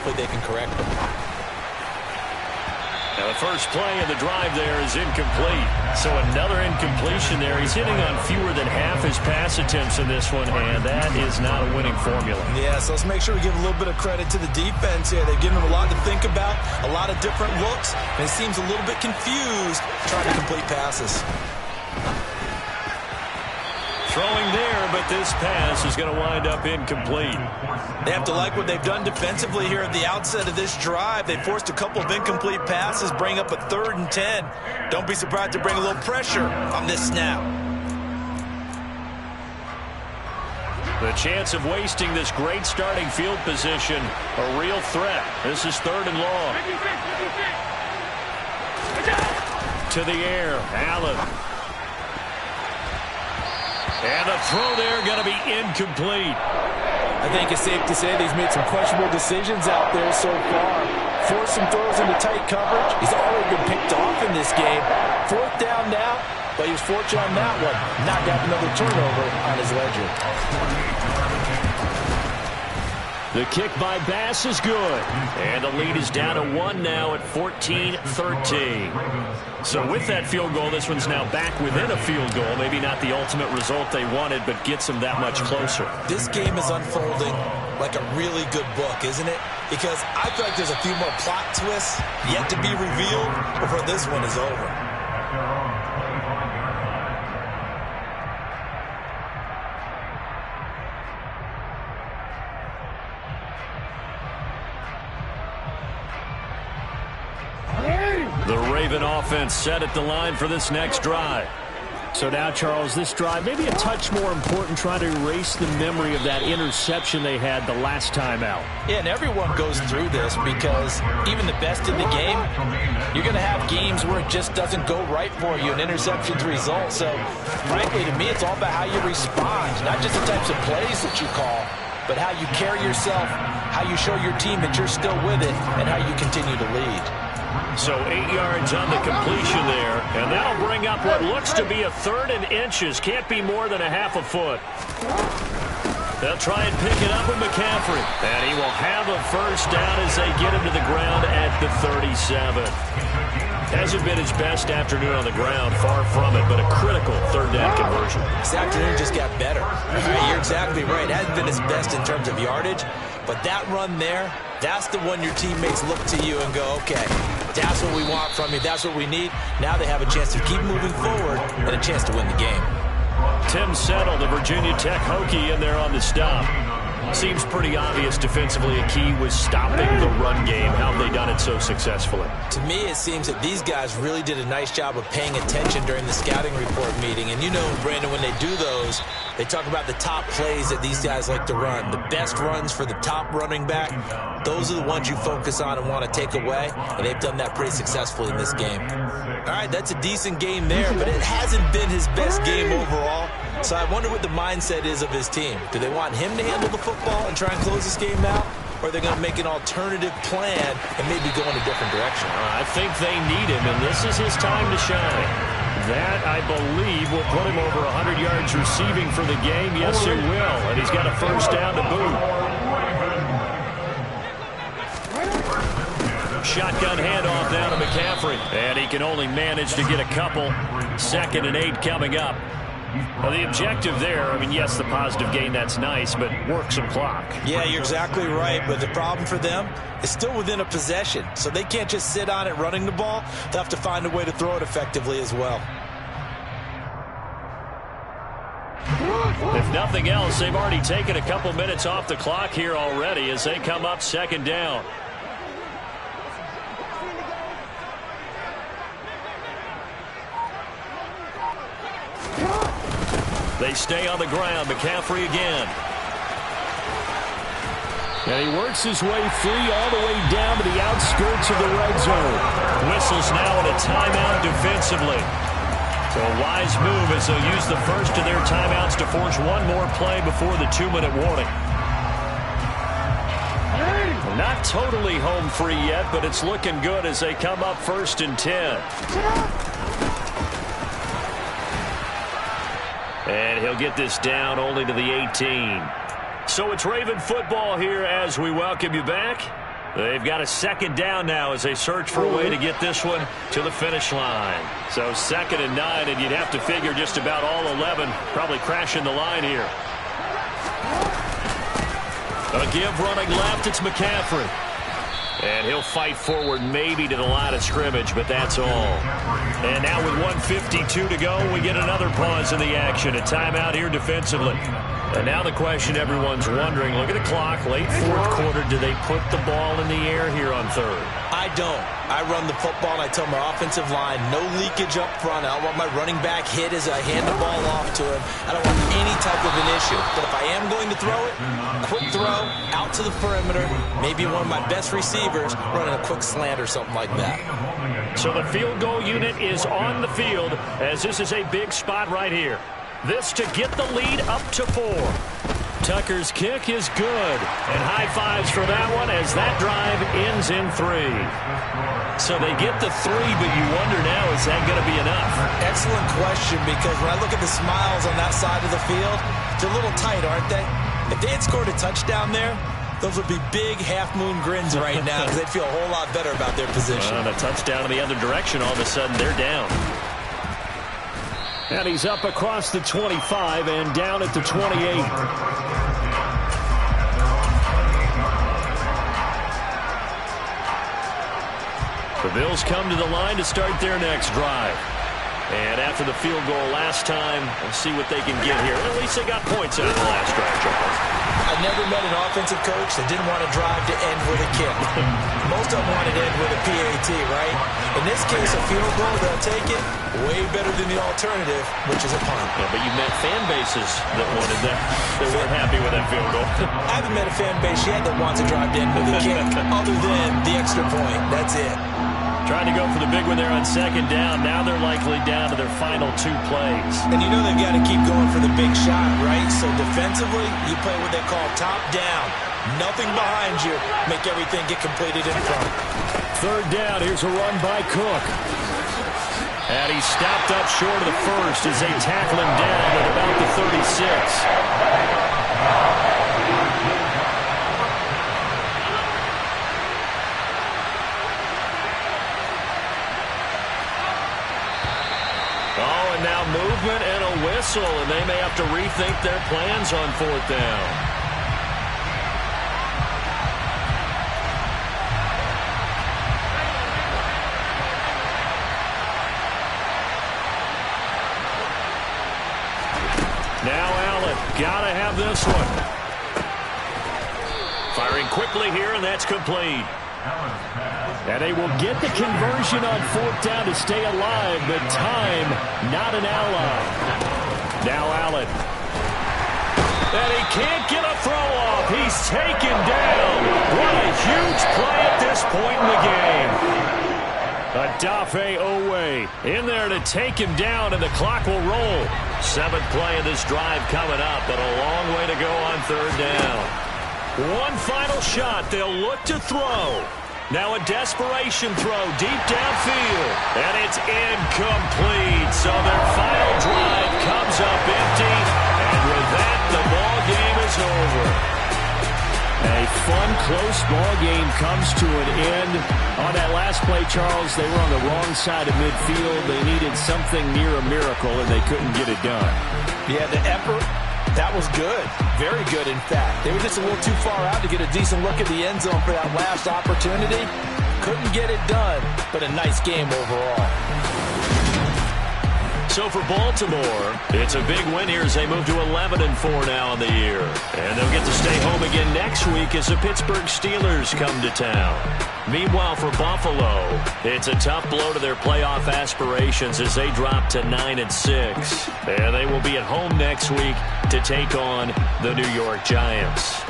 hopefully they can correct them. Now the first play of the drive there is incomplete. So another incompletion there. He's hitting on fewer than half his pass attempts in this one, and that is not a winning formula. Yeah, so let's make sure we give a little bit of credit to the defense here. They've given him a lot to think about, a lot of different looks, and he seems a little bit confused trying to complete passes. Throwing there, but this pass is going to wind up incomplete. They have to like what they've done defensively here at the outset of this drive. They forced a couple of incomplete passes, bring up a 3rd and 10. Don't be surprised to bring a little pressure on this snap. The chance of wasting this great starting field position, a real threat. This is 3rd and long. To the air, Allen. And the throw there going to be incomplete. I think it's safe to say that he's made some questionable decisions out there so far. Forced some throws into tight coverage. He's already been picked off in this game. 4th down now, but he was fortunate on that one. Not got another turnover on his ledger. The kick by Bass is good. And the lead is down to 1 now at 14-13. So with that field goal, this one's now back within a field goal. Maybe not the ultimate result they wanted, but gets them that much closer. This game is unfolding like a really good book, isn't it? Because I feel like there's a few more plot twists yet to be revealed before this one is over. The Raven offense set at the line for this next drive. So now, Charles, this drive maybe a touch more important, trying to erase the memory of that interception they had the last time out. Yeah, and everyone goes through this because even the best in the game, you're going to have games where it just doesn't go right for you, and interceptions result. So, frankly, to me, it's all about how you respond, not just the types of plays that you call, but how you carry yourself, how you show your team that you're still with it, and how you continue to lead. So 8 yards on the completion there, and that'll bring up what looks to be a 3rd and inches. Can't be more than a half a foot. They'll try and pick it up with McCaffrey, and he will have a first down as they get him to the ground at the 37. Hasn't been his best afternoon on the ground, far from it, but a critical 3rd down conversion. This afternoon just got better. You're exactly right. It hasn't been his best in terms of yardage, but that run there, that's the one your teammates look to you and go, okay, that's what we want from you. That's what we need. Now they have a chance to keep moving forward and a chance to win the game. Tim Settle, the Virginia Tech Hokie, in there on the stop. Seems pretty obvious defensively a key was stopping the run game. How have they done it so successfully? To me, it seems that these guys really did a nice job of paying attention during the scouting report meeting. And you know, Brandon, when they do those, they talk about the top plays that these guys like to run. The best runs for the top running back, those are the ones you focus on and want to take away. And they've done that pretty successfully in this game. All right, that's a decent game there, but it hasn't been his best game overall. So I wonder what the mindset is of his team. Do they want him to handle the football and try and close this game out? Or are they going to make an alternative plan and maybe go in a different direction? I think they need him, and this is his time to shine. That, I believe, will put him over 100 yards receiving for the game. Yes, it will. And he's got a first down to boot. Shotgun handoff down to McCaffrey. And he can only manage to get a couple. 2nd and 8 coming up. Well, the objective there, I mean, yes, the positive gain, that's nice, but work some clock. Yeah, you're exactly right, but the problem for them is still within a possession, so they can't just sit on it running the ball. They'll have to find a way to throw it effectively as well. If nothing else, they've already taken a couple minutes off the clock here already as they come up 2nd down. They stay on the ground. McCaffrey again. And he works his way free all the way down to the outskirts of the red zone. Whistles now and a timeout defensively. So a wise move as they'll use the first of their timeouts to force one more play before the 2-minute warning. Not totally home free yet, but it's looking good as they come up 1st and 10. And he'll get this down only to the 18. So it's Raven football here as we welcome you back. They've got a second down now as they search for a way to get this one to the finish line. So 2nd and 9, and you'd have to figure just about all 11 probably crashing the line here. A give running left, it's McCaffrey. And he'll fight forward maybe to the line of scrimmage, but that's all. And now with 1:52 to go, we get another pause in the action. A timeout here defensively. And now the question everyone's wondering, look at the clock, late 4th quarter, do they put the ball in the air here on 3rd? I don't. I run the football, and I tell my offensive line, no leakage up front. I don't want my running back hit as I hand the ball off to him. I don't want any type of an issue. But if I am going to throw it, quick throw, out to the perimeter, maybe one of my best receivers running a quick slant or something like that. So the field goal unit is on the field as this is a big spot right here. This to get the lead up to 4. Tucker's kick is good. And high fives for that one as that drive ends in 3. So they get the 3, but you wonder now, is that going to be enough? Excellent question, because when I look at the smiles on that side of the field, they're a little tight, aren't they? If they had scored a touchdown there, those would be big half-moon grins right now because they'd feel a whole lot better about their position. And a touchdown in the other direction, all of a sudden they're down. And he's up across the 25 and down at the 28. The Bills come to the line to start their next drive. And after the field goal last time, we'll see what they can get here. At least they got points out of the last drive, Charles. I've never met an offensive coach that didn't want a drive to end with a kick. Most of them wanted to end with a PAT, right? In this case, a field goal, they'll take it way better than the alternative, which is a punt. Yeah, but you met fan bases that wanted that. They weren't happy with that field goal. I haven't met a fan base yet that wants a drive to end with a kick, other than the extra point. That's it. Trying to go for the big one there on 2nd down. Now they're likely down to their final 2 plays. And you know they've got to keep going for the big shot, right? So defensively, you play what they call top down. Nothing behind you. Make everything get completed in front. 3rd down. Here's a run by Cook. And he stopped up short of the first as they tackle him down at about the 36. And now movement and a whistle, and they may have to rethink their plans on 4th down. Now Allen, gotta have this one. Firing quickly here, and that's complete. And they will get the conversion on 4th down to stay alive, but time not an ally. Now Allen. And he can't get a throw off. He's taken down. What a huge play at this point in the game. Odafe Owe in there to take him down, and the clock will roll. 7th play of this drive coming up, but a long way to go on 3rd down. One final shot. They'll look to throw. Now a desperation throw deep downfield. And it's incomplete. So their final drive comes up empty. And with that, the ball game is over. A fun, close ball game comes to an end. On that last play, Charles, they were on the wrong side of midfield. They needed something near a miracle, and they couldn't get it done. Yeah, the effort, that was good. Very good, in fact. They were just a little too far out to get a decent look at the end zone for that last opportunity. Couldn't get it done, but a nice game overall. So for Baltimore, it's a big win here as they move to 11-4 now in the year. And they'll get to stay home again next week as the Pittsburgh Steelers come to town. Meanwhile, for Buffalo, it's a tough blow to their playoff aspirations as they drop to 9-6. And they will be at home next week to take on the New York Giants.